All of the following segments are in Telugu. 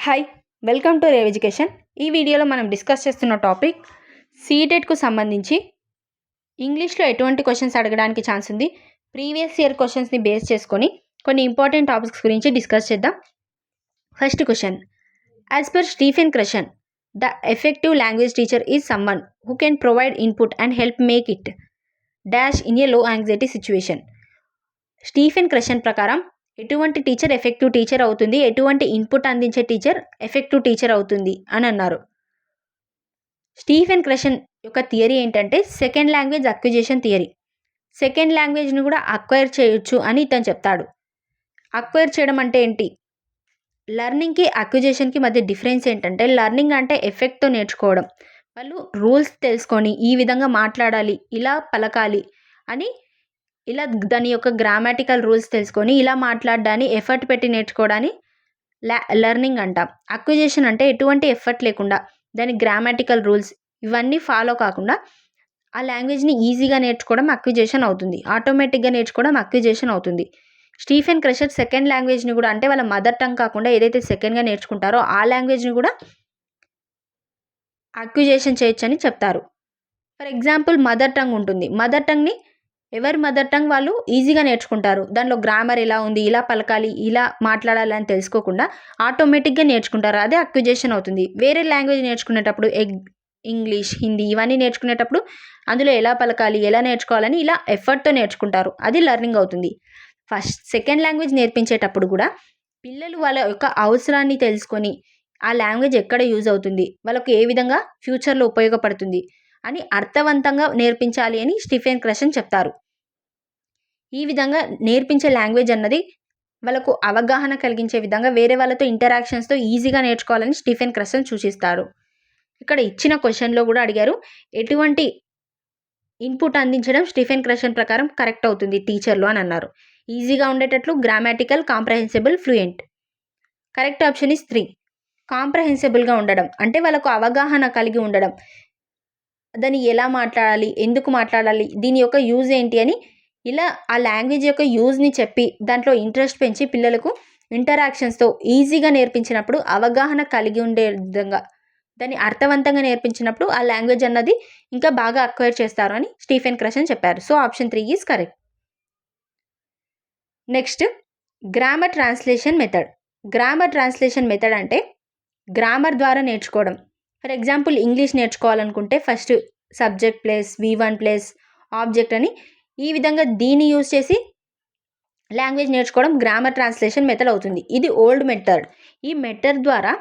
Hi welcome to rave education. ఈ వీడియోలో మనం డిస్కస్ చేస్తున్న టాపిక్ సీటెట్కు సంబంధించి ఇంగ్లీష్లో ఎటువంటి క్వశ్చన్స్ అడగడానికి ఛాన్స్ ఉంది, ప్రీవియస్ ఇయర్ క్వశ్చన్స్ని బేస్ చేసుకొని కొన్ని ఇంపార్టెంట్ టాపిక్స్ గురించి డిస్కస్ చేద్దాం. First question, as per Stephen Krashen the effective language teacher is someone who can provide input and help make it dash in a low anxiety situation. Stephen క్రషన్ ప్రకారం ఎటువంటి టీచర్ ఎఫెక్టివ్ టీచర్ అవుతుంది, ఎటువంటి ఇన్పుట్ అందించే టీచర్ ఎఫెక్టివ్ టీచర్ అవుతుంది అని అన్నారు. స్టీఫెన్ క్రషన్ యొక్క థియరీ ఏంటంటే second language acquisition theory. Second లాంగ్వేజ్ని కూడా అక్వైర్ చేయొచ్చు అని ఇతను చెప్తాడు. అక్వైర్ చేయడం అంటే ఏంటి? లెర్నింగ్కి అక్విజిషన్కి మధ్య డిఫరెన్స్ ఏంటంటే, లెర్నింగ్ అంటే ఎఫెక్ట్తో నేర్చుకోవడం. వాళ్ళు రూల్స్ తెలుసుకొని ఈ విధంగా మాట్లాడాలి, ఇలా పలకాలి అని, ఇలా దాని యొక్క గ్రామాటికల్ రూల్స్ తెలుసుకొని ఇలా మాట్లాడడాన్ని ఎఫర్ట్ పెట్టి నేర్చుకోవడాన్ని లెర్నింగ్ అంటాం. అక్విజిషన్ అంటే ఎటువంటి ఎఫర్ట్ లేకుండా దాని గ్రామాటికల్ రూల్స్ ఇవన్నీ ఫాలో కాకుండా ఆ లాంగ్వేజ్ని ఈజీగా నేర్చుకోవడం అక్విజిషన్ అవుతుంది. ఆటోమేటిక్గా నేర్చుకోవడం అక్విజిషన్ అవుతుంది. స్టీఫెన్ క్రషన్ సెకండ్ లాంగ్వేజ్ని కూడా, అంటే వాళ్ళ మదర్ టంగ్ కాకుండా ఏదైతే సెకండ్గా నేర్చుకుంటారో ఆ లాంగ్వేజ్ని కూడా అక్విజిషన్ చేయొచ్చు అని చెప్తారు. ఫర్ ఎగ్జాంపుల్ మదర్ టంగ్ ఉంటుంది. మదర్ టంగ్ని ఎవరి మదర్ టంగ్ వాళ్ళు ఈజీగా నేర్చుకుంటారు. దానిలో గ్రామర్ ఎలా ఉంది, ఇలా పలకాలి, ఇలా మాట్లాడాలి అని తెలుసుకోకుండా ఆటోమేటిక్గా నేర్చుకుంటారు. అదే అక్విజిషన్ అవుతుంది. వేరే లాంగ్వేజ్ నేర్చుకునేటప్పుడు ఇంగ్లీష్, హిందీ ఇవన్నీ నేర్చుకునేటప్పుడు అందులో ఎలా పలకాలి, ఎలా నేర్చుకోవాలని ఇలా ఎఫర్ట్తో నేర్చుకుంటారు. అది లెర్నింగ్ అవుతుంది. సెకండ్ లాంగ్వేజ్ నేర్పించేటప్పుడు కూడా పిల్లలు వాళ్ళ యొక్క అవసరాన్ని తెలుసుకొని ఆ లాంగ్వేజ్ ఎక్కడ యూజ్ అవుతుంది, వాళ్ళకు ఏ విధంగా ఫ్యూచర్లో ఉపయోగపడుతుంది అని అర్థవంతంగా నేర్పించాలి అని స్టీఫెన్ క్రషన్ చెప్తారు. ఈ విధంగా నేర్పించే లాంగ్వేజ్ అన్నది వాళ్ళకు అవగాహన కలిగించే విధంగా వేరే వాళ్ళతో ఇంటరాక్షన్స్తో ఈజీగా నేర్చుకోవాలని స్టీఫెన్ క్రషన్ సూచిస్తారు. ఇక్కడ ఇచ్చిన క్వశ్చన్లో కూడా అడిగారు, ఎటువంటి ఇన్పుట్ అందించడం స్టీఫెన్ క్రషన్ ప్రకారం కరెక్ట్ అవుతుంది టీచర్లు అని అన్నారు. ఈజీగా ఉండేటట్లు, grammatical, comprehensible, fluent. Correct option is 3. కాంప్రహెన్సిబుల్గా ఉండడం అంటే వాళ్ళకు అవగాహన కలిగి ఉండడం, దాన్ని ఎలా మాట్లాడాలి, ఎందుకు మాట్లాడాలి, దీని యొక్క యూజ్ ఏంటి అని ఇలా ఆ లాంగ్వేజ్ యొక్క యూజ్ని చెప్పి దాంట్లో ఇంట్రెస్ట్ పెంచి పిల్లలకు ఇంటరాక్షన్స్తో ఈజీగా నేర్పించినప్పుడు, అవగాహన కలిగి ఉండే విధంగా దాన్ని అర్థవంతంగా నేర్పించినప్పుడు ఆ లాంగ్వేజ్ అన్నది ఇంకా బాగా అక్వైర్ చేస్తారు అని స్టీఫెన్ క్రషన్ చెప్పారు. So option 3 is correct. Next, grammar translation method. Grammar translation method అంటే గ్రామర్ ద్వారా నేర్చుకోవడం. ఫర్ ఎగ్జాంపుల్ ఇంగ్లీష్ నేర్చుకోవాలనుకుంటే first subject place V1 place object అని ఈ విధంగా దీన్ని యూజ్ చేసి లాంగ్వేజ్ నేర్చుకోవడం గ్రామర్ ట్రాన్స్లేషన్ మెథడ్ అవుతుంది. ఇది ఓల్డ్ మెథడ్. ఈ మెథడ్ ద్వారా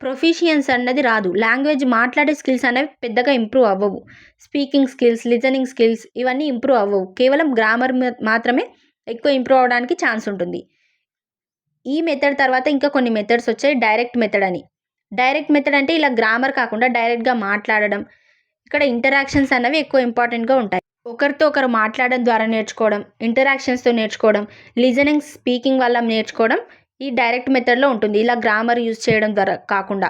ప్రొఫిషియన్స్ అన్నది రాదు. లాంగ్వేజ్ మాట్లాడే స్కిల్స్ అనేవి పెద్దగా ఇంప్రూవ్ అవ్వవు. స్పీకింగ్ స్కిల్స్, లిజనింగ్ స్కిల్స్ ఇవన్నీ ఇంప్రూవ్ అవ్వవు. కేవలం గ్రామర్ మాత్రమే ఎక్కువ ఇంప్రూవ్ అవడానికి ఛాన్స్ ఉంటుంది. ఈ మెథడ్ తర్వాత ఇంకా కొన్ని మెథడ్స్ వచ్చాయి. డైరెక్ట్ మెథడ్ అని. డైరెక్ట్ మెథడ్ అంటే ఇలా గ్రామర్ కాకుండా డైరెక్ట్గా మాట్లాడడం. ఇక్కడ ఇంటరాక్షన్స్ అన్నవి ఎక్కువ ఇంపార్టెంట్గా ఉంటాయి. ఒకరితో ఒకరు మాట్లాడడం ద్వారా నేర్చుకోవడం, ఇంటరాక్షన్స్తో నేర్చుకోవడం, లిజనింగ్, స్పీకింగ్ వల్ల నేర్చుకోవడం ఈ డైరెక్ట్ మెథడ్లో ఉంటుంది. ఇలా గ్రామర్ యూజ్ చేయడం ద్వారా కాకుండా.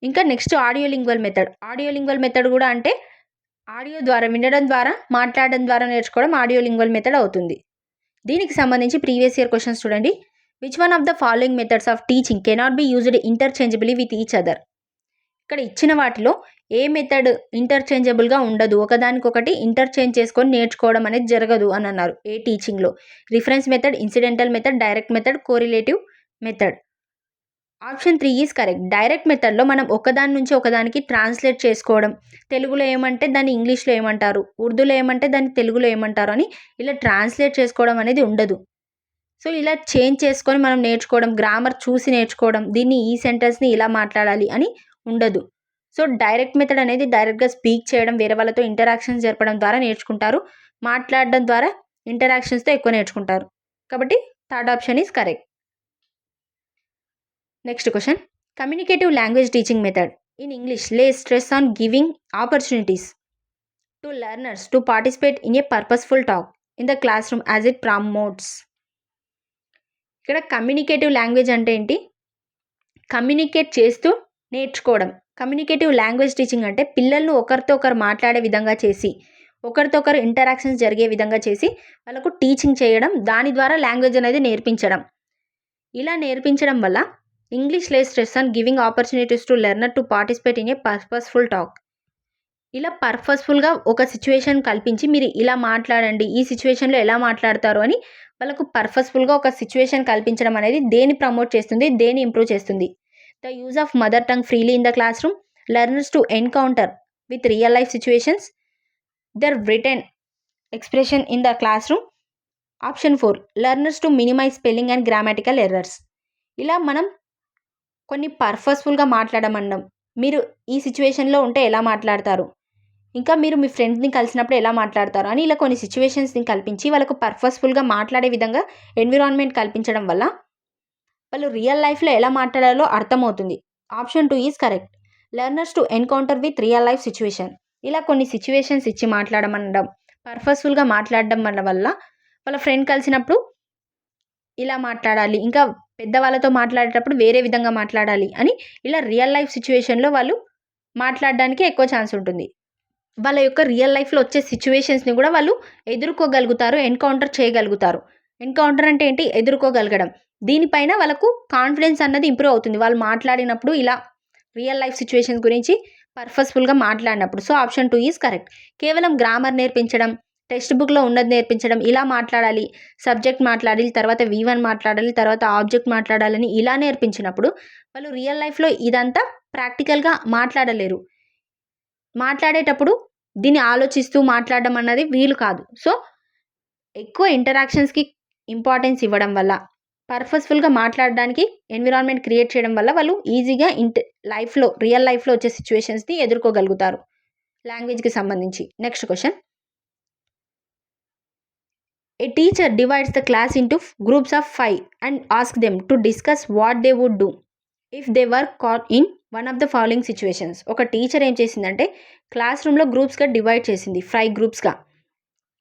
ఇంకా next audio lingual method. Audio lingual method కూడా అంటే ఆడియో ద్వారా వినడం ద్వారా మాట్లాడడం ద్వారా నేర్చుకోవడం ఆడియో లింగ్వల్ మెథడ్ అవుతుంది. దీనికి సంబంధించి ప్రీవియస్ ఇయర్ క్వశ్చన్స్ చూడండి. Which one of the following methods of teaching cannot be used interchangeably with each other. ఇక్కడ ఇచ్చిన వాటిలో ఏ మెథడ్ ఇంటర్చేంజబుల్గా ఉండదు, ఒకదానికొకటి ఇంటర్చేంజ్ చేసుకొని నేర్చుకోవడం అనేది జరగదు అని అన్నారు. ఏ టీచింగ్లో? Reference method, incidental method, direct method, correlative method. Option 3 is correct. Direct మెథడ్లో మనం ఒకదాని నుంచి ఒకదానికి ట్రాన్స్లేట్ చేసుకోవడం, తెలుగులో ఏమంటే దాన్ని ఇంగ్లీష్లో ఏమంటారు, ఉర్దూలో ఏమంటే దాన్ని తెలుగులో ఏమంటారు అని ఇలా ట్రాన్స్లేట్ చేసుకోవడం అనేది ఉండదు. సో ఇలా చేంజ్ చేసుకొని మనం నేర్చుకోవడం, గ్రామర్ చూసి నేర్చుకోవడం, దీన్ని ఈ సెంటెన్స్ని ఇలా మాట్లాడాలి అని ఉండదు. సో డైరెక్ట్ మెథడ్ అనేది డైరెక్ట్గా స్పీక్ చేయడం, వేరే వాళ్ళతో ఇంటరాక్షన్స్ జరపడం ద్వారా నేర్చుకుంటారు. మాట్లాడడం ద్వారా ఇంటరాక్షన్స్తో ఎక్కువ నేర్చుకుంటారు. కాబట్టి third option is correct. Next question, communicative language teaching method in English lay stress on giving opportunities to learners to participate in a purposeful talk in the classroom as it promotes. ఇక్కడ కమ్యూనికేటివ్ లాంగ్వేజ్ అంటే ఏంటి? కమ్యూనికేట్ చేస్తూ నేర్చుకోవడం. కమ్యూనికేటివ్ లాంగ్వేజ్ టీచింగ్ అంటే పిల్లలను ఒకరితో ఒకరు మాట్లాడే విధంగా చేసి, ఒకరితో ఒకరు ఇంటరాక్షన్స్ జరిగే విధంగా చేసి వాళ్ళకు టీచింగ్ చేయడం, దాని ద్వారా లాంగ్వేజ్ అనేది నేర్పించడం. ఇలా నేర్పించడం వల్ల English lay stress on giving opportunities to learner to participate in a purposeful talk. ఇలా పర్పస్ఫుల్గా ఒక సిచ్యువేషన్ కల్పించి మీరు ఇలా మాట్లాడండి, ఈ సిచ్యువేషన్లో ఎలా మాట్లాడతారు అని వాళ్ళకు పర్పస్ఫుల్గా ఒక సిచ్యువేషన్ కల్పించడం అనేది దేని ప్రమోట్ చేస్తుంది, దేని ఇంప్రూవ్ చేస్తుంది. The use of mother tongue freely in the classroom, learners to encounter with real life situations, their return expression in the classroom. Option 4 learners to minimize spelling and grammatical errors. ఇలా మనం కొన్ని పర్పస్ఫుల్గా మాట్లాడమన్నాం. మీరు ఈ సిచ్యువేషన్లో ఉంటే ఎలా మాట్లాడతారు, ఇంకా మీరు మీ ఫ్రెండ్స్ని కలిసినప్పుడు ఎలా మాట్లాడతారు అని ఇలా కొన్ని సిచ్యువేషన్స్ని కల్పించి వాళ్ళకు పర్పస్ఫుల్గా మాట్లాడే విధంగా ఎన్విరాన్మెంట్ కల్పించడం వల్ల వాళ్ళు రియల్ లైఫ్లో ఎలా మాట్లాడాలో అర్థమవుతుంది. Option 2 is correct. Learners to encounter with real life situation. ఇలా కొన్ని సిచ్యువేషన్స్ ఇచ్చి మాట్లాడమనడం, పర్పస్ఫుల్గా మాట్లాడడం వల్ల వాళ్ళ ఫ్రెండ్ కలిసినప్పుడు ఇలా మాట్లాడాలి, ఇంకా పెద్దవాళ్ళతో మాట్లాడేటప్పుడు వేరే విధంగా మాట్లాడాలి అని ఇలా రియల్ లైఫ్ సిచ్యువేషన్లో వాళ్ళు మాట్లాడడానికి ఎక్కువ ఛాన్స్ ఉంటుంది. వాళ్ళ యొక్క రియల్ లైఫ్లో వచ్చే సిచ్యువేషన్స్ని కూడా వాళ్ళు ఎదుర్కోగలుగుతారు, ఎన్కౌంటర్ చేయగలుగుతారు. ఎన్కౌంటర్ అంటే ఏంటి? ఎదుర్కోగలగడం. దీనిపైన వాళ్ళకు కాన్ఫిడెన్స్ అన్నది ఇంప్రూవ్ అవుతుంది వాళ్ళు మాట్లాడినప్పుడు, ఇలా రియల్ లైఫ్ సిచ్యువేషన్స్ గురించి పర్పస్ఫుల్గా మాట్లాడినప్పుడు. So option 2 is correct. కేవలం గ్రామర్ నేర్పించడం, టెక్స్ట్ బుక్లో ఉన్నది నేర్పించడం, ఇలా మాట్లాడాలి, సబ్జెక్ట్ మాట్లాడాలి, తర్వాత V1 మాట్లాడాలి, తర్వాత ఆబ్జెక్ట్ మాట్లాడాలని ఇలా నేర్పించినప్పుడు వాళ్ళు రియల్ లైఫ్లో ఇదంతా ప్రాక్టికల్గా మాట్లాడలేరు. మాట్లాడేటప్పుడు దీన్ని ఆలోచిస్తూ మాట్లాడడం అన్నది వీలు కాదు. సో ఎక్కువ ఇంటరాక్షన్స్కి ఇంపార్టెన్స్ ఇవ్వడం వల్ల, పర్పస్ఫుల్గా మాట్లాడడానికి ఎన్విరాన్మెంట్ క్రియేట్ చేయడం వల్ల వాళ్ళు ఈజీగా లైఫ్లో రియల్ లైఫ్లో వచ్చే సిచ్యువేషన్స్ని ఎదుర్కోగలుగుతారు లాంగ్వేజ్కి సంబంధించి. Next question. A teacher divides the class into groups of 5 and asks them to discuss what they would do if they were caught in one of the following situations. ఒక టీచర్ ఏం చేసిందంటే క్లాస్ రూమ్లో గ్రూప్స్గా డివైడ్ చేసింది, 5 గ్రూప్స్గా.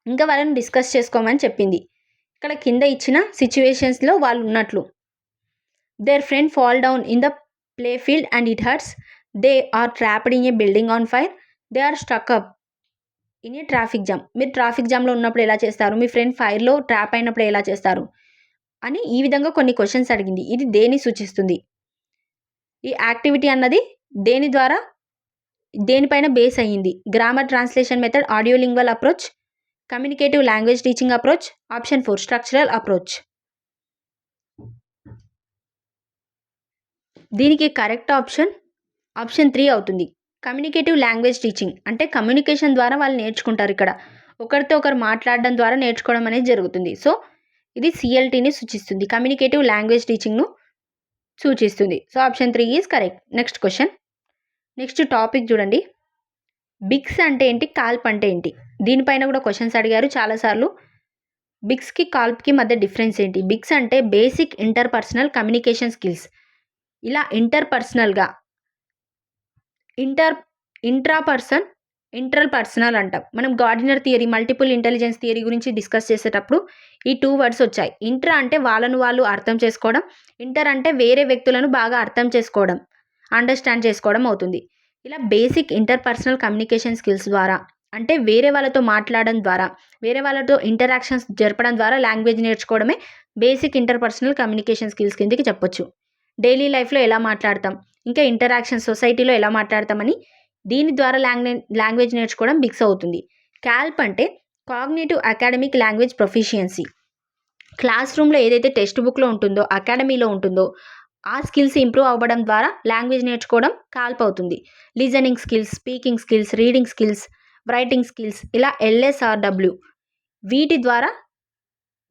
ఇంకా వాళ్ళని డిస్కస్ చేసుకోమని చెప్పింది. ఇక్కడ కింద ఇచ్చిన సిచ్యువేషన్స్లో వాళ్ళు ఉన్నట్లు. Their friend fall down in the play field and it hurts. They are trapped in a building on fire. They are stuck up in a traffic jam. మీరు ట్రాఫిక్ జామ్లో ఉన్నప్పుడు ఎలా చేస్తారు, మీ ఫ్రెండ్ ఫైర్లో ట్రాప్ అయినప్పుడు ఎలా చేస్తారు అని ఈ విధంగా కొన్ని క్వశ్చన్స్ అడిగింది. ఇది దేని సూచిస్తుంది? ఈ యాక్టివిటీ అన్నది దేనిపైన బేస్ అయ్యింది? Grammar translation method, audio lingual approach, communicative language teaching approach. Option 4 structural approach. దీనికి కరెక్ట్ ఆప్షన్ 3 అవుతుంది. కమ్యూనికేటివ్ లాంగ్వేజ్ టీచింగ్ అంటే కమ్యూనికేషన్ ద్వారా వాళ్ళు నేర్చుకుంటారు. ఇక్కడ ఒకరితో ఒకరు మాట్లాడడం ద్వారా నేర్చుకోవడం అనేది జరుగుతుంది. సో ఇది CLTని సూచిస్తుంది, కమ్యూనికేటివ్ లాంగ్వేజ్ టీచింగ్ను సూచిస్తుంది. So option 3 is correct. Next question. Next topic చూడండి. బిగ్స్ అంటే ఏంటి, కాల్ప్ అంటే ఏంటి? దీనిపైన కూడా క్వశ్చన్స్ అడిగారు చాలాసార్లు. బిగ్స్కి కాల్ప్కి మధ్య డిఫరెన్స్ ఏంటి? బిగ్స్ అంటే బేసిక్ ఇంటర్పర్సనల్ కమ్యూనికేషన్ స్కిల్స్. ఇలా ఇంటర్పర్సనల్గా ఇంట్రాపర్సనల్ అంటాం. మనం Gardner theory, multiple intelligence theory గురించి డిస్కస్ చేసేటప్పుడు ఈ 2 వర్డ్స్ వచ్చాయి. ఇంట్రా అంటే వాళ్ళను వాళ్ళు అర్థం చేసుకోవడం, ఇంటర్ అంటే వేరే వ్యక్తులను బాగా అర్థం చేసుకోవడం, అండర్స్టాండ్ చేసుకోవడం అవుతుంది. ఇలా బేసిక్ ఇంటర్పర్సనల్ కమ్యూనికేషన్ స్కిల్స్ ద్వారా అంటే వేరే వాళ్ళతో మాట్లాడడం ద్వారా, వేరే వాళ్ళతో ఇంటరాక్షన్స్ జరపడం ద్వారా లాంగ్వేజ్ నేర్చుకోవడమే బేసిక్ ఇంటర్పర్సనల్ కమ్యూనికేషన్ స్కిల్స్ కిందకి చెప్పొచ్చు. డైలీ లైఫ్లో ఎలా మాట్లాడతాం, ఇంకా ఇంటరాక్షన్ సొసైటీలో ఎలా మాట్లాడతామని దీని ద్వారా లాంగ్వేజ్ నేర్చుకోవడం బిగ్స్ అవుతుంది. క్యాల్ప్ అంటే cognitive academic language proficiency. Class రూమ్లో ఏదైతే టెక్స్ట్ బుక్లో ఉంటుందో, అకాడమీలో ఉంటుందో ఆ స్కిల్స్ ఇంప్రూవ్ అవ్వడం ద్వారా లాంగ్వేజ్ నేర్చుకోవడం కాల్ప్ అవుతుంది. Listening skills, speaking skills, reading skills, writing skills, ఇలా LSRW వీటి ద్వారా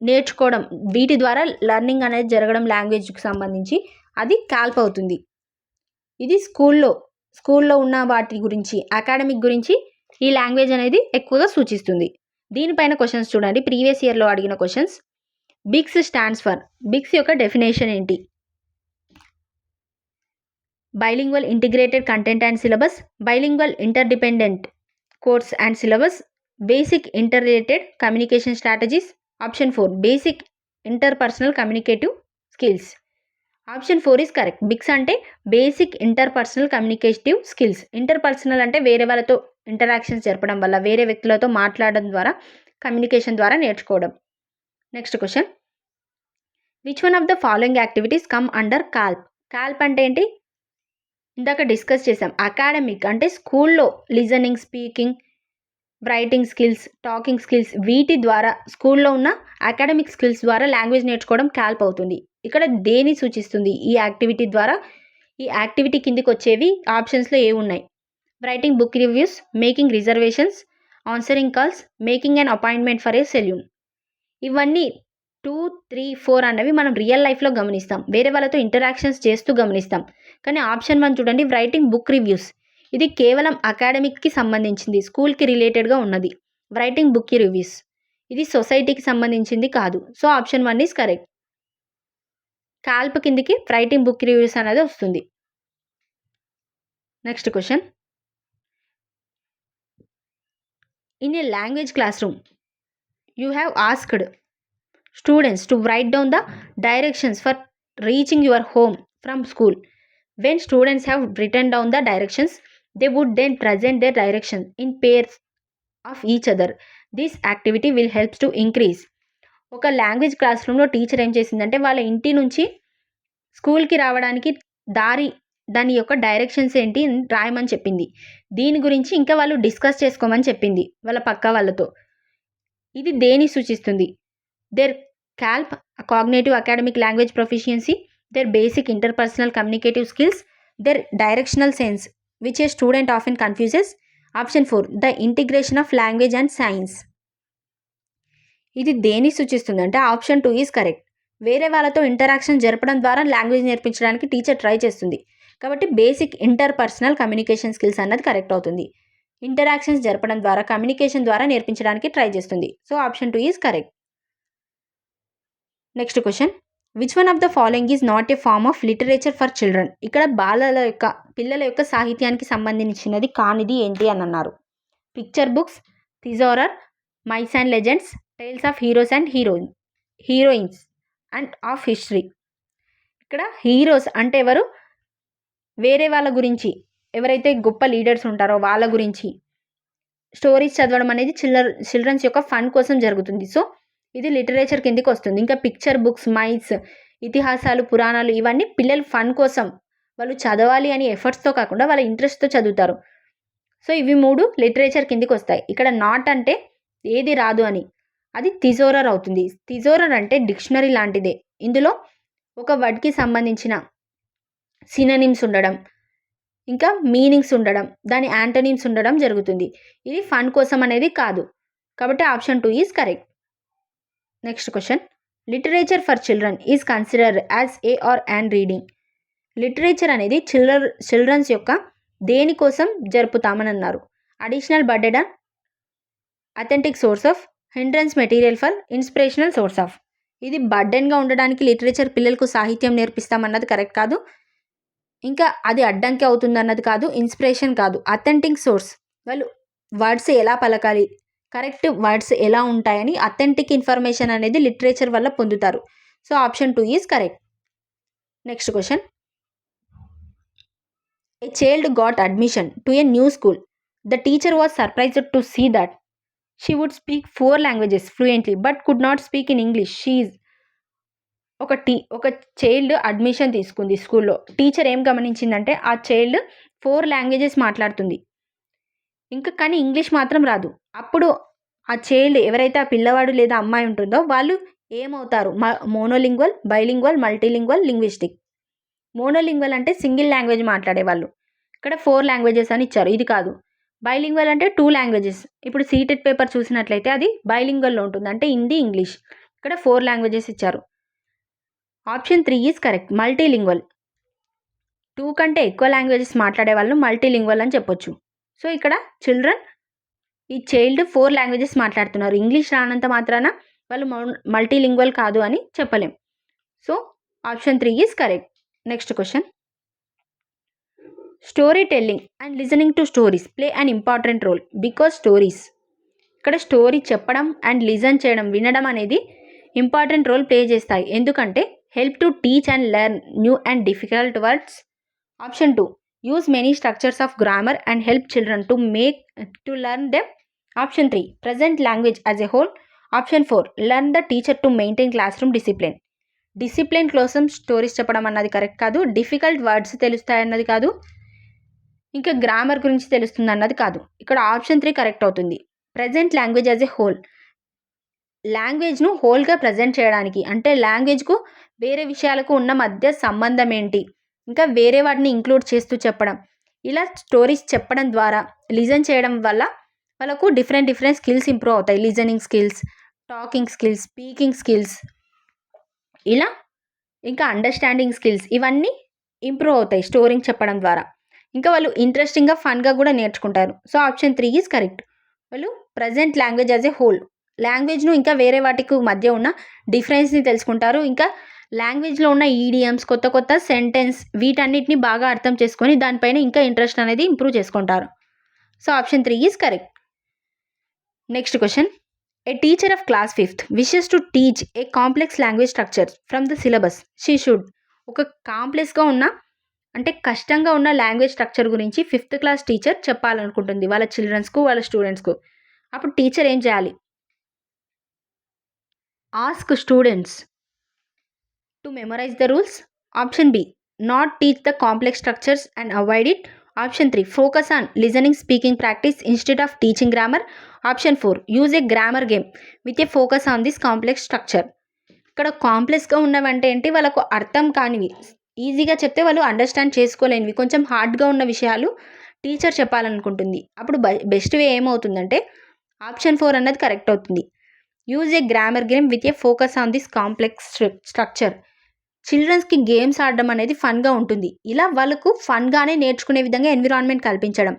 నేర్చుకోవడం, వీటి ద్వారా లెర్నింగ్ అనేది జరగడం లాంగ్వేజ్కి సంబంధించి అది కాల్ప్ అవుతుంది. ఇది స్కూల్లో ఉన్న వాటి గురించి, అకాడమిక్ గురించి ఈ లాంగ్వేజ్ అనేది ఎక్కువగా సూచిస్తుంది. దీనిపైన క్వశ్చన్స్ చూడండి, ప్రీవియస్ ఇయర్లో అడిగిన questions. BICS stands for. BICS యొక్క డెఫినేషన్ ఏంటి? Bilingual integrated content and syllabus, bilingual interdependent course and syllabus, basic interrelated communication strategies. Option 4 basic interpersonal communicative skills. Option 4 is correct. BICS అంటే basic interpersonal communicative skills. Interpersonal అంటే వేరే వాళ్ళతో ఇంటరాక్షన్స్ జరపడం వల్ల, వేరే వ్యక్తులతో మాట్లాడడం ద్వారా, కమ్యూనికేషన్ ద్వారా నేర్చుకోవడం. Next question. Which one of the following activities come under CALP? CALP అంటే ఏంటి? ఇందాక డిస్కస్ చేసాం. అకాడమిక్ అంటే స్కూల్లో listening, speaking, writing skills, talking skills వీటి ద్వారా స్కూల్లో ఉన్న అకాడమిక్ స్కిల్స్ ద్వారా లాంగ్వేజ్ నేర్చుకోవడం క్యాల్ప్ అవుతుంది. ఇక్కడ దేని సూచిస్తుంది? ఈ యాక్టివిటీ ద్వారా. ఈ యాక్టివిటీ కిందికి వచ్చేవి ఆప్షన్స్లో ఏమున్నాయి? Writing book reviews, making reservations, answering calls, making an appointment for a salon. ఇవన్నీ 2, 3, 4 అన్నవి మనం రియల్ లైఫ్లో గమనిస్తాం. వేరే వాళ్ళతో ఇంటరాక్షన్స్ చేస్తూ గమనిస్తాం. కానీ ఆప్షన్ 1 చూడండి, రైటింగ్ బుక్ రివ్యూస్. ఇది కేవలం అకాడమిక్కి సంబంధించింది, స్కూల్కి రిలేటెడ్గా ఉన్నది. రైటింగ్ బుక్ రివ్యూస్ ఇది సొసైటీకి సంబంధించింది కాదు. So option 1 is correct. CALP కిందికి రైటింగ్ బుక్ రివ్యూస్ అనేది వస్తుంది. Next question. In a language class room you have asked students to write down the directions for reaching your home from school. When students have written down the directions, they would then present their directions in pairs of each other. This activity will help to increase. ఒక లాంగ్వేజ్ క్లాస్ రూమ్లో టీచర్ ఏం చేసిందంటే వాళ్ళ ఇంటి నుంచి స్కూల్కి రావడానికి దాని యొక్క డైరెక్షన్స్ ఏంటి రాయమని చెప్పింది. దీని గురించి ఇంకా వాళ్ళు డిస్కస్ చేసుకోమని చెప్పింది వాళ్ళ పక్క వాళ్ళతో. ఇది దేని సూచిస్తుంది? their CALP, cognitive academic language proficiency, their basic interpersonal communicative skills, their directional sense, which a student often confuses. Option 4, the integration of language and science. ఇది దేని సూచిస్తుంది అంటే ఆప్షన్ 2 ఈజ్ కరెక్ట్. వేరే వాళ్ళతో ఇంటరాక్షన్ జరపడం ద్వారా లాంగ్వేజ్ నేర్పించడానికి టీచర్ ట్రై చేస్తుంది. కాబట్టి బేసిక్ ఇంటర్పర్సనల్ కమ్యూనికేషన్ స్కిల్స్ అన్నది కరెక్ట్ అవుతుంది. ఇంటరాక్షన్స్ జరపడం ద్వారా, కమ్యూనికేషన్ ద్వారా నేర్పించడానికి ట్రై చేస్తుంది. So option 2 is correct. Next question. Which one of the following is not a form of literature for children? ఇక్కడ పిల్లల యొక్క సాహిత్యానికి సంబంధించినది కానిది ఏంటి అని అన్నారు. Picture books, thesaurus, myths and legends, tales of heroes and heroines and of history. ఇక్కడ హీరోస్ అంటే ఎవరు? వేరే వాళ్ళ గురించి, ఎవరైతే గొప్ప లీడర్స్ ఉంటారో వాళ్ళ గురించి స్టోరీస్ చదవడం అనేది చిల్డ్రన్స్ యొక్క ఫన్ కోసం జరుగుతుంది. సో ఇది లిటరేచర్ కిందికి వస్తుంది. ఇంకా పిక్చర్ బుక్స్, మైథ్స్, ఇతిహాసాలు, పురాణాలు ఇవన్నీ పిల్లలు ఫన్ కోసం, వాళ్ళు చదవాలి అని ఎఫర్ట్స్తో కాకుండా వాళ్ళ ఇంట్రెస్ట్తో చదువుతారు. సో ఇవి 3 లిటరేచర్ కిందికి వస్తాయి. ఇక్కడ నాట్ అంటే ఏది రాదు అని, అది థిజోరర్ అవుతుంది. థిజోరర్ అంటే డిక్షనరీ లాంటిదే. ఇందులో ఒక వర్డ్కి సంబంధించిన సినోనిమ్స్ ఉండడం, ఇంకా మీనింగ్స్ ఉండడం, దాని యాంటోనిమ్స్ ఉండడం జరుగుతుంది. ఇది ఫన్ కోసం అనేది కాదు. కాబట్టి option 2 is correct. Next question. Literature for children is considered as a are and reading. Literature అనేది చిల్డ్రన్స్ యొక్క దేనికోసం జరుపుతామని అన్నారు. Additional burden, authentic source of, hindrance material for, inspirational source of. ఇది బర్డెన్గా ఉండడానికి లిటరేచర్ పిల్లలకు సాహిత్యం నేర్పిస్తామన్నది కరెక్ట్ కాదు. ఇంకా అది అడ్డంకి అవుతుంది అన్నది కాదు. ఇన్స్పిరేషన్ కాదు. అథెంటిక్ సోర్స్, వాళ్ళు వర్డ్స్ ఎలా పలకాలి, కరెక్ట్ వర్డ్స్ ఎలా ఉంటాయని అథెంటిక్ ఇన్ఫర్మేషన్ అనేది లిటరేచర్ వల్ల పొందుతారు. So option 2 is correct. Next question. A child got admission to a new school. The teacher was surprised to see that she would speak 4 languages fluently but could not speak in English. ఒక చైల్డ్ అడ్మిషన్ తీసుకుంది స్కూల్లో. టీచర్ ఏం గమనించిందంటే ఆ చైల్డ్ 4 లాంగ్వేజెస్ మాట్లాడుతుంది, ఇంకా కానీ ఇంగ్లీష్ మాత్రం రాదు. అప్పుడు ఆ చైల్డ్, ఎవరైతే ఆ పిల్లవాడు లేదా అమ్మాయి ఉంటుందో వాళ్ళు ఏమవుతారు? మోనోలింగ్వల్, బైలింగ్వల్, మల్టీలింగ్వల్, లింగ్విస్టిక్. మోనోలింగ్వల్ అంటే సింగిల్ లాంగ్వేజ్ మాట్లాడేవాళ్ళు. ఇక్కడ 4 లాంగ్వేజెస్ అని ఇచ్చారు, ఇది కాదు. బైలింగ్వల్ అంటే 2 లాంగ్వేజెస్. ఇప్పుడు సీటెట్ పేపర్ చూసినట్లయితే అది బైలింగ్వల్లో ఉంటుంది, అంటే హిందీ, ఇంగ్లీష్. ఇక్కడ 4 లాంగ్వేజెస్ ఇచ్చారు. Option 3 is correct. మల్టీలింగ్వల్, 2 కంటే ఎక్కువ లాంగ్వేజెస్ మాట్లాడే వాళ్ళు మల్టీలింగ్వల్ అని చెప్పొచ్చు. సో ఇక్కడ ఈ చైల్డ్ 4 లాంగ్వేజెస్ మాట్లాడుతున్నారు. ఇంగ్లీష్ రానంత మాత్రాన వాళ్ళు మల్టీలింగ్వల్ కాదు అని చెప్పలేం. So option 3 is correct. Next question. Story telling and listening to stories play an important role because stories. ఇక్కడ స్టోరీ చెప్పడం అండ్ లిజన్ చేయడం, వినడం అనేది ఇంపార్టెంట్ రోల్ ప్లే చేస్తాయి. ఎందుకంటే help to teach and learn new and difficult words. Option 2, use many structures of grammar and help children to learn them. Option 3, present language as a whole. Option 4, learn the teacher to maintain classroom discipline. Discipline కోసం స్టోరీస్ చెప్పడం అన్నది కరెక్ట్ కాదు. డిఫికల్ట్ వర్డ్స్ తెలుస్తాయన్నది కాదు. ఇంకా గ్రామర్ గురించి తెలుస్తుంది అన్నది కాదు. ఇక్కడ ఆప్షన్ 3 కరెక్ట్ అవుతుంది. Present language as a whole. లాంగ్వేజ్ను హోల్గా ప్రజెంట్ చేయడానికి, అంటే లాంగ్వేజ్కు వేరే విషయాలకు ఉన్న మధ్య సంబంధం ఏంటి, ఇంకా వేరే వాటిని ఇంక్లూడ్ చేస్తూ చెప్పడం, ఇలా స్టోరీస్ చెప్పడం ద్వారా లిజన్ చేయడం వల్ల వాళ్ళకు డిఫరెంట్ స్కిల్స్ ఇంప్రూవ్ అవుతాయి. Listening skills, talking skills, speaking skills, ఇలా ఇంకా అండర్స్టాండింగ్ స్కిల్స్, ఇవన్నీ ఇంప్రూవ్ అవుతాయి స్టోరీని చెప్పడం ద్వారా. ఇంకా వాళ్ళు ఇంట్రెస్టింగ్గా ఫన్గా కూడా నేర్చుకుంటారు. So option 3 is correct. వాళ్ళు present language as a whole, లాంగ్వేజ్ను ఇంకా వేరే వాటికి మధ్య ఉన్న డిఫరెన్స్ని తెలుసుకుంటారు. ఇంకా లాంగ్వేజ్లో ఉన్న ఈడియమ్స్, కొత్త సెంటెన్స్, వీటన్నిటిని బాగా అర్థం చేసుకొని దానిపైన ఇంకా ఇంట్రెస్ట్ అనేది ఇంప్రూవ్ చేసుకుంటారు. So option 3 is correct. Next question. A teacher of class 5th wishes to teach a complex language structure from the syllabus. She should. ఒక కాంప్లెక్స్గా ఉన్న, అంటే కష్టంగా ఉన్న లాంగ్వేజ్ స్ట్రక్చర్ గురించి 5th క్లాస్ టీచర్ చెప్పాలనుకుంటుంది వాళ్ళ చిల్డ్రన్స్కు, వాళ్ళ స్టూడెంట్స్కు. అప్పుడు టీచర్ ఏం చేయాలి? Ask students to memorize the rules. Option B, not teach the complex structures and avoid it. Option 3, focus on listening speaking practice instead of teaching grammar. Option 4, use a grammar game with a focus on this complex structure. ఇక్కడ కాంప్లెక్స్గా ఉన్నవంటే ఏంటి, వాళ్ళకు అర్థం కానివి, ఈజీగా చెప్తే వాళ్ళు అండర్స్టాండ్ చేసుకోలేనివి, కొంచెం హార్డ్గా ఉన్న విషయాలు టీచర్ చెప్పాలనుకుంటుంది. అప్పుడు బెస్ట్ వే ఏమవుతుందంటే ఆప్షన్ 4 అన్నది కరెక్ట్ అవుతుంది. Use a grammar game with a focus on this complex structure. చిల్డ్రన్స్కి గేమ్స్ ఆడడం అనేది ఫన్గా ఉంటుంది. ఇలా వాళ్ళకు ఫన్గానే నేర్చుకునే విధంగా ఎన్విరాన్మెంట్ కల్పించడం.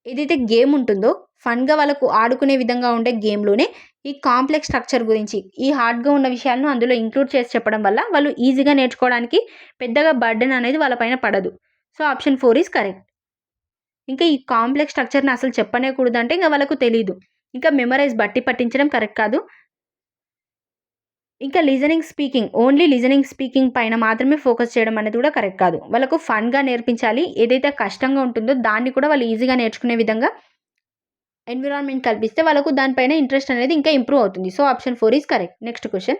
ఏదైతే గేమ్ ఉంటుందో ఫన్గా వాళ్ళకు ఆడుకునే విధంగా ఉండే గేమ్లోనే ఈ కాంప్లెక్స్ స్ట్రక్చర్ గురించి, ఈ హార్డ్గా ఉన్న విషయాలను అందులో ఇంక్లూడ్ చేసి చెప్పడం వల్ల వాళ్ళు ఈజీగా నేర్చుకోవడానికి పెద్దగా బర్డెన్ అనేది వాళ్ళపైన పడదు. So option 4 is correct. ఇంకా ఈ కాంప్లెక్స్ స్ట్రక్చర్ని అసలు చెప్పనేకూడదంటే ఇంకా వాళ్ళకు తెలీదు. ఇంకా మెమరైజ్ బట్టి పట్టించడం కరెక్ట్ కాదు. ఇంకా listening speaking, only listening speaking పైన మాత్రమే ఫోకస్ చేయడం అనేది కూడా కరెక్ట్ కాదు. వాళ్ళకు ఫన్గా నేర్పించాలి. ఏదైతే కష్టంగా ఉంటుందో దాన్ని కూడా వాళ్ళు ఈజీగా నేర్చుకునే విధంగా ఎన్విరాన్మెంట్ కల్పిస్తే వాళ్ళకు దానిపైన ఇంట్రెస్ట్ అనేది ఇంకా ఇంప్రూవ్ అవుతుంది. So option 4 is correct. Next question.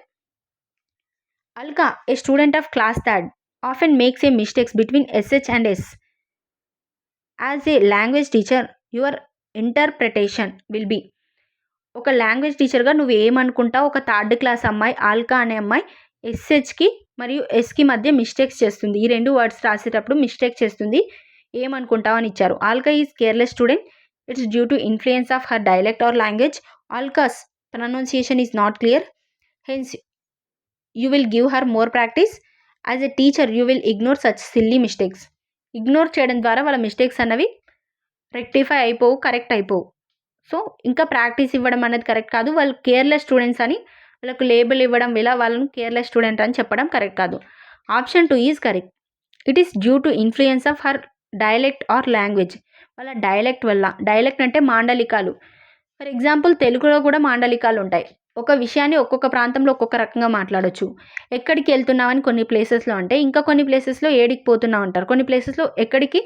Alka, a student of class 3rd, often makes a mistakes between SH and S. As a language teacher your interpretation will be. ఒక లాంగ్వేజ్ టీచర్గా నువ్వు ఏమనుకుంటావు? ఒక 3rd క్లాస్ అమ్మాయి, ఆల్కా అనే అమ్మాయి SHకి మరియు Sకి మధ్య మిస్టేక్స్ చేస్తుంది. ఈ 2 వర్డ్స్ రాసేటప్పుడు మిస్టేక్ చేస్తుంది. ఏమనుకుంటావు అని ఇచ్చారు. Alka is careless student. It's due to influence of her dialect or language. Alka's pronunciation is not clear. Hence you will give her more practice. As a teacher you will ignore such silly mistakes. Ignore చేయడం ద్వారా వాళ్ళ మిస్టేక్స్ అన్నవి రెక్టిఫై అయిపోవు, కరెక్ట్ అయిపోవు. సో ఇంకా ప్రాక్టీస్ ఇవ్వడం అనేది కరెక్ట్ కాదు. వాళ్ళు కేర్లెస్ స్టూడెంట్స్ అని వాళ్ళకు లేబుల్ ఇవ్వడం, ఇలా వాళ్ళని కేర్లెస్ స్టూడెంట్ అని చెప్పడం కరెక్ట్ కాదు. Option 2 is correct. It is due to influence of her dialect or language. వాళ్ళ డైలెక్ట్ వల్ల, డైలెక్ట్ అంటే మాండలికాలు. ఫర్ ఎగ్జాంపుల్ తెలుగులో కూడా మాండలికాలు ఉంటాయి. ఒక విషయాన్ని ఒక్కొక్క ప్రాంతంలో ఒక్కొక్క రకంగా మాట్లాడొచ్చు. ఎక్కడికి వెళ్తున్నామని కొన్ని ప్లేసెస్లో అంటే, ఇంకా కొన్ని ప్లేసెస్లో ఏడికి పోతున్నావు అంటారు. కొన్ని ప్లేసెస్లో ఎక్కడికి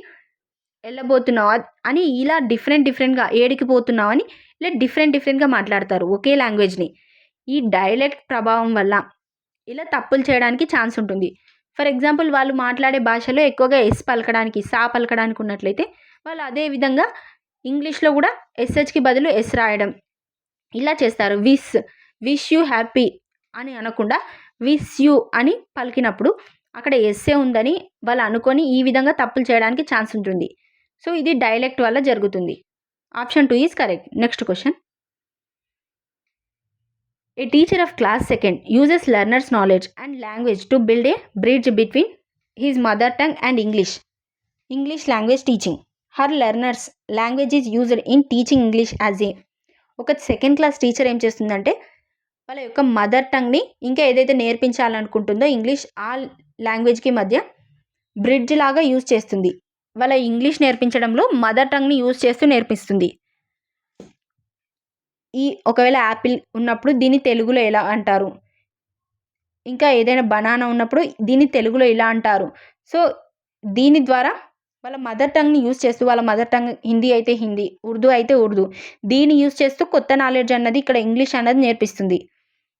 వెళ్ళబోతున్నావు అని, ఇలా డిఫరెంట్గా ఏడికి పోతున్నావు అని ఇలా డిఫరెంట్గా మాట్లాడతారు ఒకే లాంగ్వేజ్ని. ఈ డైలెక్ట్ ప్రభావం వల్ల ఇలా తప్పులు చేయడానికి ఛాన్స్ ఉంటుంది. ఫర్ ఎగ్జాంపుల్ వాళ్ళు మాట్లాడే భాషలో ఎక్కువగా ఎస్ పలకడానికి, సా పలకడానికి ఉన్నట్లయితే వాళ్ళు అదే విధంగా ఇంగ్లీష్లో కూడా SHకి బదులు ఎస్ రాయడం, ఇలా చేస్తారు. విష్ యూ హ్యాపీ అని అనకుండా విష్ యూ అని పలికినప్పుడు అక్కడ ఎస్సే ఉందని వాళ్ళు అనుకొని ఈ విధంగా తప్పులు చేయడానికి ఛాన్స్ ఉంటుంది. సో ఇది డైలెక్ట్ వల్ల జరుగుతుంది. Option 2 is correct. Next question. A teacher of class 2nd uses learners knowledge and language to build a bridge between his mother tongue and English language teaching. Her learners language is used in teaching English as a. ఒక 2nd క్లాస్ టీచర్ ఏం చేస్తుందంటే వాళ్ళ యొక్క మదర్ టంగ్ని ఇంకా ఏదైతే నేర్పించాలనుకుంటుందో ఇంగ్లీష్, ఆ లాంగ్వేజ్కి మధ్య బ్రిడ్జ్ లాగా యూజ్ చేస్తుంది. వాళ్ళ ఇంగ్లీష్ నేర్పించడంలో మదర్ టంగ్ని యూజ్ చేస్తూ నేర్పిస్తుంది. ఒకవేళ యాపిల్ ఉన్నప్పుడు దీన్ని తెలుగులో ఎలా అంటారు, ఇంకా ఏదైనా బనానా ఉన్నప్పుడు దీన్ని తెలుగులో ఇలా అంటారు. సో దీని ద్వారా వాళ్ళ మదర్ టంగ్ని యూజ్ చేస్తూ, వాళ్ళ మదర్ టంగ్ హిందీ అయితే హిందీ, ఉర్దూ అయితే ఉర్దూ, దీన్ని యూజ్ చేస్తూ కొత్త నాలెడ్జ్ అన్నది, ఇక్కడ ఇంగ్లీష్ అన్నది నేర్పిస్తుంది.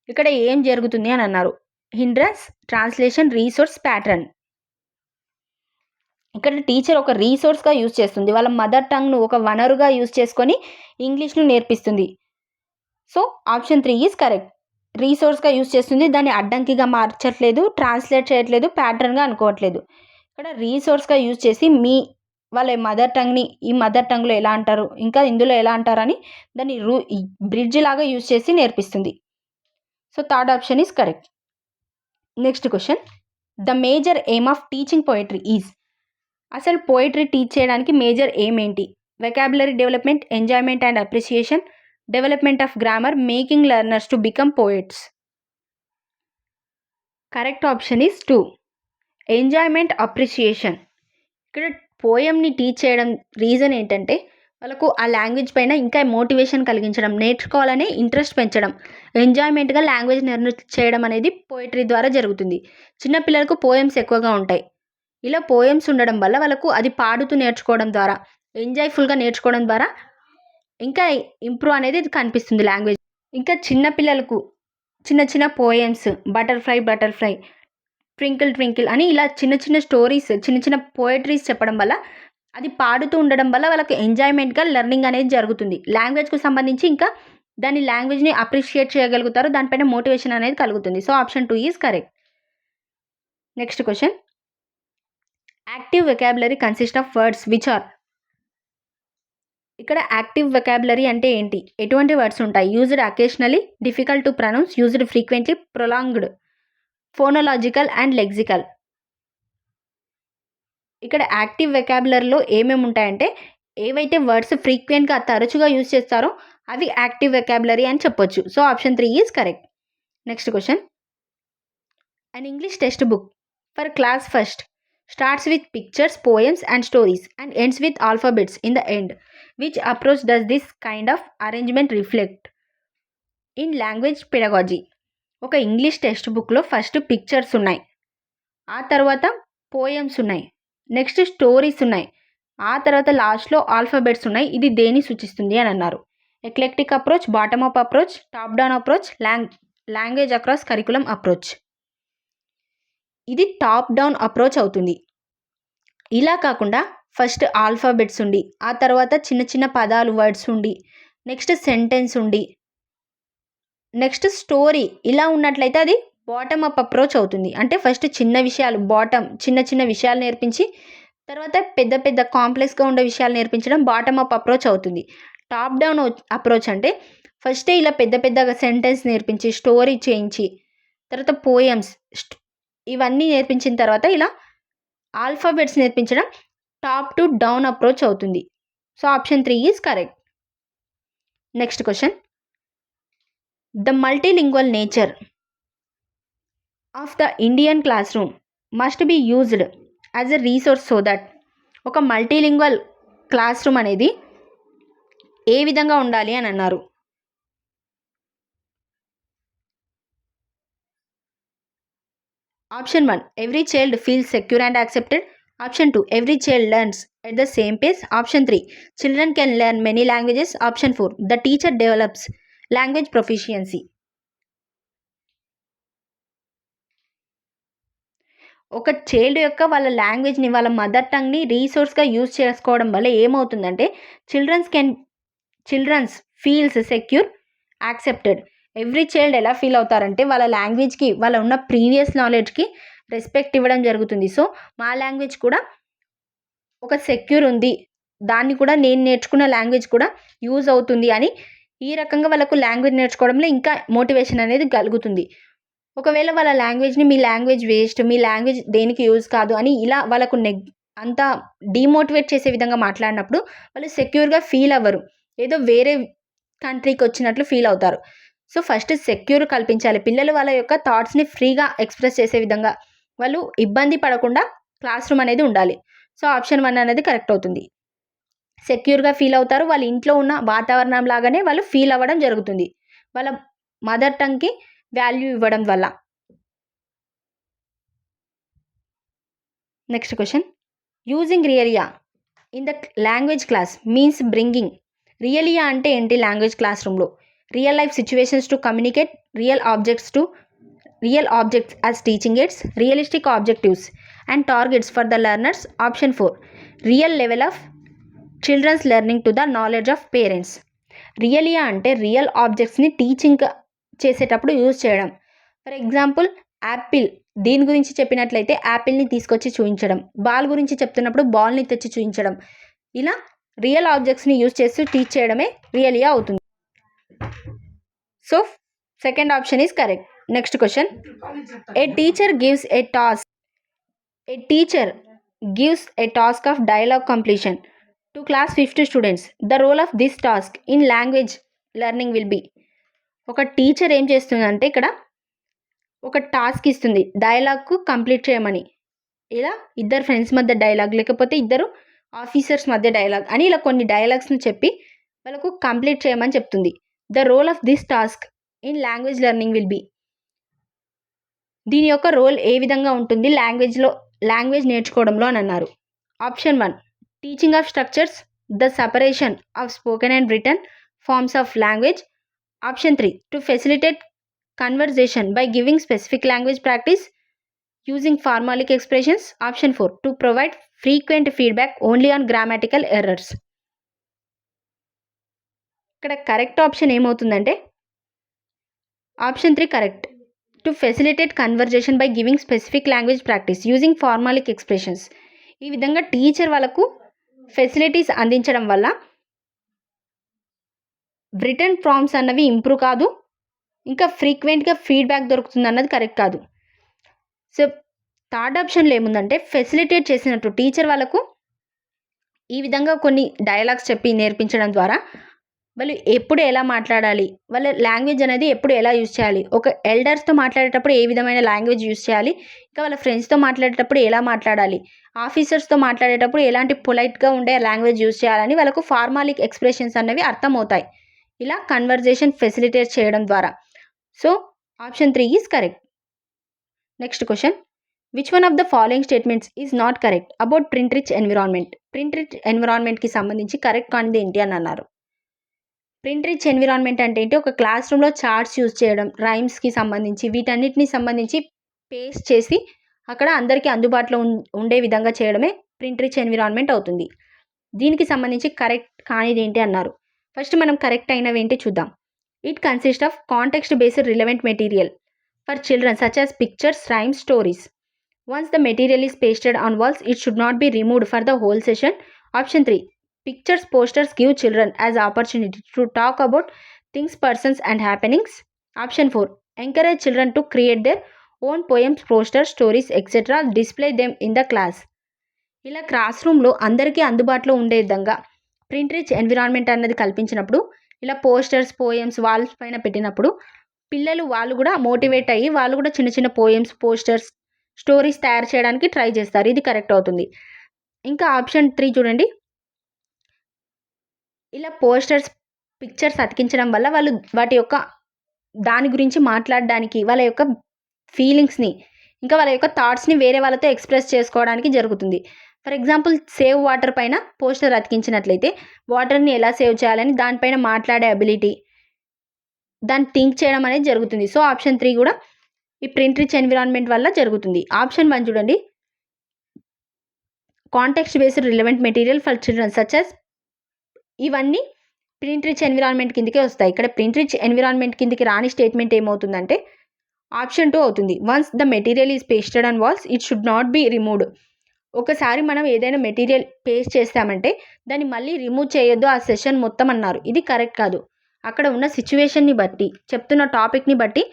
ఇక్కడ ఏం జరుగుతుంది అని అన్నారు. Hindrance, translation, resource, pattern. ఇక్కడ టీచర్ ఒక రీసోర్స్గా యూజ్ చేస్తుంది, వాళ్ళ మదర్ టంగ్ను ఒక వనరుగా యూజ్ చేసుకొని ఇంగ్లీష్ను నేర్పిస్తుంది. So option 3 is correct. రీసోర్స్గా యూజ్ చేస్తుంది, దాన్ని అడ్డంకిగా మార్చట్లేదు, ట్రాన్స్లేట్ చేయట్లేదు, ప్యాటర్న్గా అనుకోవట్లేదు. ఇక్కడ రీసోర్స్గా యూజ్ చేసి వాళ్ళ మదర్ టంగ్ని ఈ మదర్ టంగ్లో ఎలా అంటారు, ఇంకా ఇందులో ఎలా అంటారని దాన్ని బ్రిడ్జ్ లాగా యూజ్ చేసి నేర్పిస్తుంది. So third option is correct. Next question, the major aim of teaching poetry is. అసలు పోయిటరీ టీచ్ చేయడానికి మేజర్ ఎయిమ్ ఏంటి? Vocabulary development, enjoyment and appreciation, development of grammar, making learners to become poets. Correct option is 2, enjoyment, appreciation. ఇక్కడ పోయంని టీచ్ చేయడం రీజన్ ఏంటంటే వాళ్ళకు ఆ లాంగ్వేజ్ పైన ఇంకా మోటివేషన్ కలిగించడం, నేర్చుకోవాలనే ఇంట్రెస్ట్ పెంచడం, ఎంజాయ్మెంట్గా లాంగ్వేజ్ చేయడం అనేది పోయిటరీ ద్వారా జరుగుతుంది. చిన్నపిల్లలకు పోయమ్స్ ఎక్కువగా ఉంటాయి. ఇలా పోయమ్స్ ఉండడం వల్ల వాళ్ళకు అది పాడుతూ నేర్చుకోవడం ద్వారా, ఎంజాయ్ఫుల్గా నేర్చుకోవడం ద్వారా ఇంకా ఇంప్రూవ్ అనేది కనిపిస్తుంది లాంగ్వేజ్. ఇంకా చిన్నపిల్లలకు చిన్న చిన్న పోయమ్స్, బటర్ఫ్లై, ట్వింకిల్ ట్వింకిల్ అని ఇలా చిన్న చిన్న స్టోరీస్, చిన్న చిన్న పోయట్రీస్ చెప్పడం వల్ల, అది పాడుతూ ఉండడం వల్ల వాళ్ళకు ఎంజాయ్మెంట్గా లెర్నింగ్ అనేది జరుగుతుంది. లాంగ్వేజ్కు సంబంధించి ఇంకా దాని లాంగ్వేజ్ని అప్రిషియేట్ చేయగలుగుతారు, దానిపైన మోటివేషన్ అనేది కలుగుతుంది. So option 2 is correct. Next question, active vocabulary consist of words which are. ఇక్కడ యాక్టివ్ వెకాబులరీ అంటే ఏంటి, ఎటువంటి వర్డ్స్ ఉంటాయి? Used occasionally, difficult to pronounce, used frequently, prolonged, phonological and lexical. ఇక్కడ యాక్టివ్ వెకాబులరీలో ఏమేమి ఉంటాయంటే ఏవైతే వర్డ్స్ ఫ్రీక్వెంట్గా తరచుగా యూజ్ చేస్తారో అవి యాక్టివ్ వెకాబులరీ అని చెప్పొచ్చు. So option 3 is correct. Next question, an English text book for class first starts with pictures, poems and stories and ends with alphabets in the end. Which approach does this kind of arrangement reflect? In language pedagogy, ఒక ఇంగ్లీష్ టెక్స్ట్ బుక్లో ఫస్ట్ పిక్చర్స్ ఉన్నాయి, ఆ తర్వాత పోయమ్స్ ఉన్నాయి, నెక్స్ట్ స్టోరీస్ ఉన్నాయి, ఆ తర్వాత లాస్ట్లో ఆల్ఫాబెట్స్ ఉన్నాయి. ఇది దేని సూచిస్తుంది అని అన్నారు? Eclectic approach, bottom up approach, top down approach, language across curriculum approach. ఇది టాప్ డౌన్ అప్రోచ్ అవుతుంది. ఇలా కాకుండా ఫస్ట్ ఆల్ఫాబెట్స్ ఉండి, ఆ తర్వాత చిన్న చిన్న పదాలు, వర్డ్స్ ఉండి, నెక్స్ట్ సెంటెన్స్ ఉండి, నెక్స్ట్ స్టోరీ, ఇలా ఉన్నట్లయితే అది బాటమ్ అప్ అప్రోచ్ అవుతుంది. అంటే ఫస్ట్ చిన్న విషయాలు, చిన్న చిన్న విషయాలు నేర్పించి తర్వాత పెద్ద పెద్ద కాంప్లెక్స్గా ఉండే విషయాలు నేర్పించడం బాటమ్ అప్ అప్రోచ్ అవుతుంది. టాప్ డౌన్ అప్రోచ్ అంటే ఫస్టే ఇలా పెద్ద పెద్దగా సెంటెన్స్ నేర్పించి, స్టోరీ చేయించి, తర్వాత పోయమ్స్ ఇవన్నీ నేర్పించిన తర్వాత ఇలా ఆల్ఫాబెట్స్ నేర్పించడం టాప్ టు డౌన్ అప్రోచ్ అవుతుంది. So option 3 is correct. Next question, the multilingual nature of the Indian class room must be used as a resource so that. ఒక మల్టీలింగ్వల్ క్లాస్ రూమ్ అనేది ఏ విధంగా ఉండాలి అని అన్నారు? Option 1, every child feels secure and accepted. Option 2, every child learns at the same pace. Option 3, children can learn many languages. Option 4, the teacher develops language proficiency. ఒక చైల్డ్ యొక్క వాళ్ళ లాంగ్వేజ్ని, వాళ్ళ మదర్ టంగ్ని రీసోర్స్గా యూజ్ చేసుకోవడం వల్ల ఏమవుతుందంటే children's feels secure, accepted. Every child ఎలా ఫీల్ అవుతారంటే వాళ్ళ లాంగ్వేజ్కి, వాళ్ళ ఉన్న ప్రీవియస్ నాలెడ్జ్కి రెస్పెక్ట్ ఇవ్వడం జరుగుతుంది. సో మా లాంగ్వేజ్ కూడా ఒక సెక్యూర్ ఉంది, దాన్ని కూడా నేను నేర్చుకున్న లాంగ్వేజ్ కూడా యూజ్ అవుతుంది అని ఈ రకంగా వాళ్ళకు లాంగ్వేజ్ నేర్చుకోవడంలో ఇంకా మోటివేషన్ అనేది కలుగుతుంది. ఒకవేళ వాళ్ళ లాంగ్వేజ్ని మీ లాంగ్వేజ్ వేస్ట్, మీ లాంగ్వేజ్ దేనికి యూజ్ కాదు అని ఇలా వాళ్ళకు అంతా డిమోటివేట్ చేసే విధంగా మాట్లాడినప్పుడు వాళ్ళు సెక్యూర్గా ఫీల్ అవ్వరు, ఏదో వేరే కంట్రీకి వచ్చినట్లు ఫీల్ అవుతారు. సో ఫస్ట్ సెక్యూర్ కల్పించాలి. పిల్లలు వాళ్ళ యొక్క థాట్స్ని ఫ్రీగా ఎక్స్ప్రెస్ చేసే విధంగా, వాళ్ళు ఇబ్బంది పడకుండా క్లాస్ రూమ్ అనేది ఉండాలి. సో ఆప్షన్ 1 అనేది కరెక్ట్ అవుతుంది. సెక్యూర్గా ఫీల్ అవుతారు, వాళ్ళ ఇంట్లో ఉన్న వాతావరణం లాగానే వాళ్ళు ఫీల్ అవ్వడం జరుగుతుంది వాళ్ళ మదర్ టంగ్కి వాల్యూ ఇవ్వడం వల్ల. Next question, using realia in the language class means bringing. Realia అంటే ఏంటి? లాంగ్వేజ్ క్లాస్ రూమ్లో real life situations to communicate, real objects to real objects as teaching aids, realistic objectives and targets for the learners. Option 4, real level of children's learning to the knowledge of parents. రియలియా అంటే రియల్ ఆబ్జెక్ట్స్ని టీచింగ్ చేసేటప్పుడు యూజ్ చేయడం. ఫర్ ఎగ్జాంపుల్ యాపిల్, దీని గురించి చెప్పినట్లయితే యాపిల్ని తీసుకొచ్చి చూపించడం, బాల్ గురించి చెప్తున్నప్పుడు బాల్ని తెచ్చి చూపించడం, ఇలా రియల్ ఆబ్జెక్ట్స్ని యూజ్ చేస్తూ టీచ్ చేయడమే రియలియా అవుతుంది. So second option is correct. Next question, A teacher gives a task of dialogue completion to class 5th students. The role of this task in language learning will be. ఒక టీచర్ ఏం చేస్తుందంటే ఇక్కడ ఒక టాస్క్ ఇస్తుంది డైలాగ్కు కంప్లీట్ చేయమని. ఇలా ఇద్దరు ఫ్రెండ్స్ మధ్య డైలాగ్, లేకపోతే ఇద్దరు ఆఫీసర్స్ మధ్య డైలాగ్ అని ఇలా కొన్ని డైలాగ్స్ని చెప్పి వాళ్ళకు కంప్లీట్ చేయమని చెప్తుంది. The role of this task in language learning will be. దీని యొక్క రోల్ ఏ విధంగా ఉంటుంది లాంగ్వేజ్ నేర్చుకోవడంలో అని అన్నారు. Option 1, teaching of structures, the separation of spoken and written forms of language. Option 3, to facilitate conversation by giving specific language practice using formalic expressions. Option 4, to provide frequent feedback only on grammatical errors. ఇక్కడ కరెక్ట్ ఆప్షన్ ఏమవుతుందంటే option 3 correct. To facilitate conversation by giving specific language practice using formulaic expressions. ఈ విధంగా టీచర్ వాళ్ళకు ఫెసిలిటీస్ అందించడం వల్ల రిటర్న్ ఫార్మ్స్ అన్నవి ఇంప్రూవ్ కాదు, ఇంకా ఫ్రీక్వెంట్గా ఫీడ్బ్యాక్ దొరుకుతుంది అన్నది కరెక్ట్ కాదు. సో థర్డ్ ఆప్షన్లో ఏముందంటే ఫెసిలిటేట్ చేసినట్టు టీచర్ వాళ్ళకు ఈ విధంగా కొన్ని డైలాగ్స్ చెప్పి నేర్పించడం ద్వారా వాళ్ళు ఎప్పుడు ఎలా మాట్లాడాలి, వాళ్ళ లాంగ్వేజ్ అనేది ఎప్పుడు ఎలా యూజ్ చేయాలి, ఒక ఎల్డర్స్తో మాట్లాడేటప్పుడు ఏ విధమైన లాంగ్వేజ్ యూజ్ చేయాలి, ఇంకా వాళ్ళ ఫ్రెండ్స్తో మాట్లాడేటప్పుడు ఎలా మాట్లాడాలి, ఆఫీసర్స్తో మాట్లాడేటప్పుడు ఎలాంటి పొలైట్గా ఉండే లాంగ్వేజ్ యూజ్ చేయాలని వాళ్ళకు ఫార్మాలిక్ ఎక్స్ప్రెషన్స్ అనేవి అర్థమవుతాయి ఇలా కన్వర్జేషన్ ఫెసిలిటేట్ చేయడం ద్వారా. So option 3 is correct. Next question, which one of the following statements is not correct about print rich environment. Print rich ఎన్విరాన్మెంట్కి సంబంధించి కరెక్ట్ కానిది ఏంటి అని అన్నారు. ప్రింట్ రిచ్ ఎన్విరాన్మెంట్ అంటే ఏంటి, ఒక క్లాస్ రూమ్లో చార్ట్స్ యూజ్ చేయడం, రైమ్స్కి సంబంధించి వీటన్నిటిని సంబంధించి పేస్ట్ చేసి అక్కడ అందరికీ అందుబాటులో ఉండే విధంగా చేయడమే ప్రింట్ రిచ్ ఎన్విరాన్మెంట్ అవుతుంది. దీనికి సంబంధించి కరెక్ట్ కానిది ఏంటి అన్నారు. ఫస్ట్ మనం కరెక్ట్ అయినవి ఏంటి చూద్దాం. It consist of context based relevant material for children such as pictures, rhymes, stories. Once the material is pasted on walls it should not be removed for the whole session. Option 3, pictures, posters give children as opportunity to talk about things, persons and happenings. Option 4, encourage children to create their own poems, posters, stories, etc. display them in the class. ఇలా క్లాస్ రూమ్లో అందరికీ అందుబాటులో ఉండే విధంగా ప్రింట్ రిచ్ ఎన్విరాన్మెంట్ అన్నది కల్పించినప్పుడు ఇలా పోస్టర్స్, పోయమ్స్ వాల్స్ పైన పెట్టినప్పుడు పిల్లలు వాళ్ళు కూడా మోటివేట్ అయ్యి వాళ్ళు కూడా చిన్న చిన్న పోయమ్స్, పోస్టర్స్, స్టోరీస్ తయారు చేయడానికి ట్రై చేస్తారు. ఇది కరెక్ట్ అవుతుంది. ఇంకా ఆప్షన్ 3 చూడండి, ఇలా పోస్టర్స్, పిక్చర్స్ అతికించడం వల్ల వాళ్ళు వాటి యొక్క దాని గురించి మాట్లాడడానికి, వాళ్ళ యొక్క ఫీలింగ్స్ని ఇంకా వాళ్ళ యొక్క థాట్స్ని వేరే వాళ్ళతో ఎక్స్ప్రెస్ చేసుకోవడానికి జరుగుతుంది. ఫర్ ఎగ్జాంపుల్ సేవ్ వాటర్ పైన పోస్టర్ అతికించినట్లయితే వాటర్ని ఎలా సేవ్ చేయాలని దానిపైన మాట్లాడే అబిలిటీ, దాన్ని థింక్ చేయడం అనేది జరుగుతుంది. సో ఆప్షన్ 3 కూడా ఈ ప్రింట్ రిచ్ ఎన్విరాన్మెంట్ వల్ల జరుగుతుంది. ఆప్షన్ 1 చూడండి, context based relevant material for children such as, ఇవన్నీ ప్రింట్ రిచ్ ఎన్విరాన్మెంట్ కిందకే వస్తాయి. ఇక్కడ ప్రింట్ రిచ్ ఎన్విరాన్మెంట్ కిందకి రాని స్టేట్మెంట్ ఏమవుతుందంటే ఆప్షన్ 2 అవుతుంది. Once the material is pasted on walls it should not be removed. ఒకసారి మనం ఏదైనా మెటీరియల్ పేస్ట్ చేస్తామంటే దాన్ని మళ్ళీ రిమూవ్ చేయొద్దు ఆ సెషన్ మొత్తం అన్నారు. ఇది కరెక్ట్ కాదు. అక్కడ ఉన్న సిచ్యువేషన్ని బట్టి, చెప్తున్న టాపిక్ని బట్టి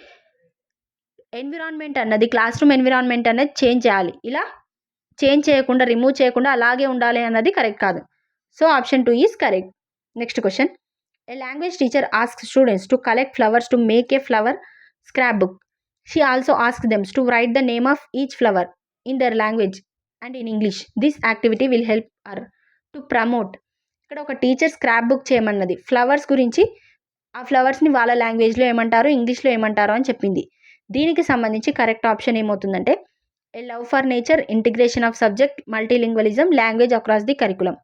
ఎన్విరాన్మెంట్ అన్నది, క్లాస్ రూమ్ ఎన్విరాన్మెంట్ అనేది చేంజ్ చేయాలి. ఇలా చేంజ్ చేయకుండా, రిమూవ్ చేయకుండా అలాగే ఉండాలి అన్నది కరెక్ట్ కాదు. So option 2 is correct. Next question, a language teacher asks students to collect flowers to make a flower scrap book. She also ask them to write the name of each flower in their language and in English. This activity will help her to promote. ఇక్కడ ఒక టీచర్ స్క్రాప్ బుక్ చేయమన్నది ఫ్లవర్స్ గురించి, ఆ ఫ్లవర్స్ని వాళ్ళ లాంగ్వేజ్లో ఏమంటారు, ఇంగ్లీష్లో ఏమంటారు అని చెప్పింది. దీనికి సంబంధించి కరెక్ట్ ఆప్షన్ ఏమవుతుందంటే a love for nature, integration of subject, multilingualism, language across the curriculum.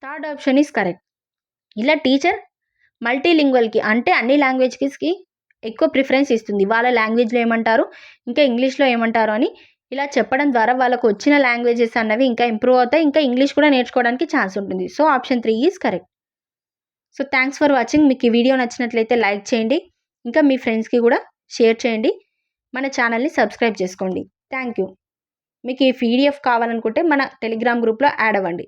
Third option is correct. ఇలా టీచర్ మల్టీలింగ్వల్కి అంటే అన్ని లాంగ్వేజెస్కి ఎక్కువ ప్రిఫరెన్స్ ఇస్తుంది. వాళ్ళ లాంగ్వేజ్లో ఏమంటారు, ఇంకా ఇంగ్లీష్లో ఏమంటారు అని ఇలా చెప్పడం ద్వారా వాళ్ళకు వచ్చిన లాంగ్వేజెస్ అన్నవి ఇంకా ఇంప్రూవ్ అవుతాయి. ఇంకా ఇంగ్లీష్ కూడా నేర్చుకోవడానికి ఛాన్స్ ఉంటుంది. So option 3 is correct. So thanks for watching. మీకు ఈ వీడియో నచ్చినట్లయితే లైక్ చేయండి. ఇంకా మీ ఫ్రెండ్స్కి కూడా షేర్ చేయండి. మన ఛానల్ని సబ్స్క్రైబ్ చేసుకోండి. Thank you. మీకు ఈ పీడిఎఫ్ కావాలనుకుంటే మన టెలిగ్రామ్ గ్రూప్లో యాడ్ అవ్వండి.